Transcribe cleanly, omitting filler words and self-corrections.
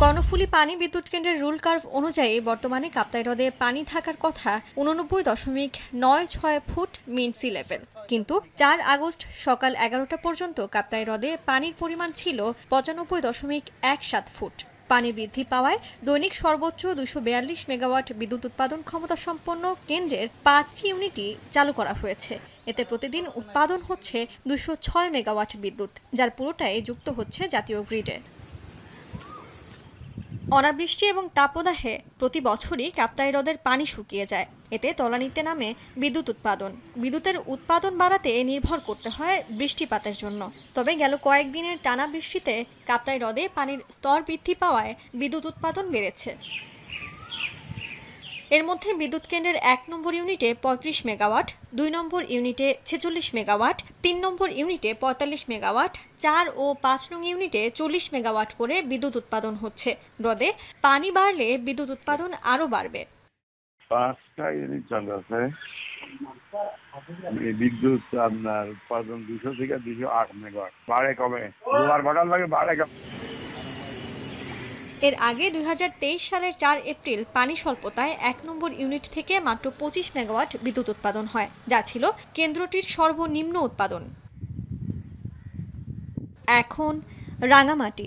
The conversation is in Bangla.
কর্ণফুলী পানি বিদ্যুৎ কেন্দ্রের রুল কার্ভ অনুযায়ী বর্তমানে কাপ্তাই হ্রদে পানি থাকার কথা 89.96 ফুট মিন সি লেভেল, কিন্তু 4 আগস্ট সকাল 11টা পর্যন্ত কাপ্তাই হ্রদে পানির পরিমাণ ছিল 95.17 ফুট। পানি বৃদ্ধি পাওয়ায় দৈনিক সর্বোচ্চ 242 মেগাওয়াট বিদ্যুৎ উৎপাদন ক্ষমতা সম্পন্ন কেন্দ্রের 5টি ইউনিটই চালু করা হয়েছে। এতে প্রতিদিন উৎপাদন হচ্ছে 206 মেগাওয়াট বিদ্যুৎ, যার পুরোটাই যুক্ত হচ্ছে জাতীয় গ্রিডে। অনাবৃষ্টি এবং তাপদাহে প্রতি বছরই কাপ্তাই হ্রদের পানি শুকিয়ে যায়। এতে তলানিতে নামে বিদ্যুৎ উৎপাদন। বিদ্যুতের উৎপাদন বাড়াতে নির্ভর করতে হয় বৃষ্টিপাতের জন্য। তবে গেল কয়েকদিনের টানা বৃষ্টিতে কাপ্তাই হ্রদে পানির স্তর বৃদ্ধি পাওয়ায় বিদ্যুৎ উৎপাদন বেড়েছে। এর মধ্যে বিদ্যুৎ কেন্দ্রের 1 নম্বর ইউনিটে 35 মেগাওয়াট, 2 নম্বর ইউনিটে 46 মেগাওয়াট, 3 নম্বর ইউনিটে 45 মেগাওয়াট, 4 ও 5 নং ইউনিটে 40 মেগাওয়াট করে বিদ্যুৎ উৎপাদন হচ্ছে। হ্রদে পানি বাড়লে বিদ্যুৎ উৎপাদন আরও বাড়বে। 5টা ইউনিট চালু আছে। বিদ্যুৎ আপনার উৎপাদন 200 থেকে 208 মেগাওয়াট। বাড়ে কমে, দুবার ঘটার লাগে বাড়ে কমে। এর আগে 2023 সালের 4 এপ্রিল পানি স্বল্পতায় 1 নম্বর ইউনিট থেকে মাত্র 25 মেগাওয়াট বিদ্যুৎ উৎপাদন হয়, যা ছিল কেন্দ্রটির সর্বনিম্ন উৎপাদন। এখন রাঙামাটি।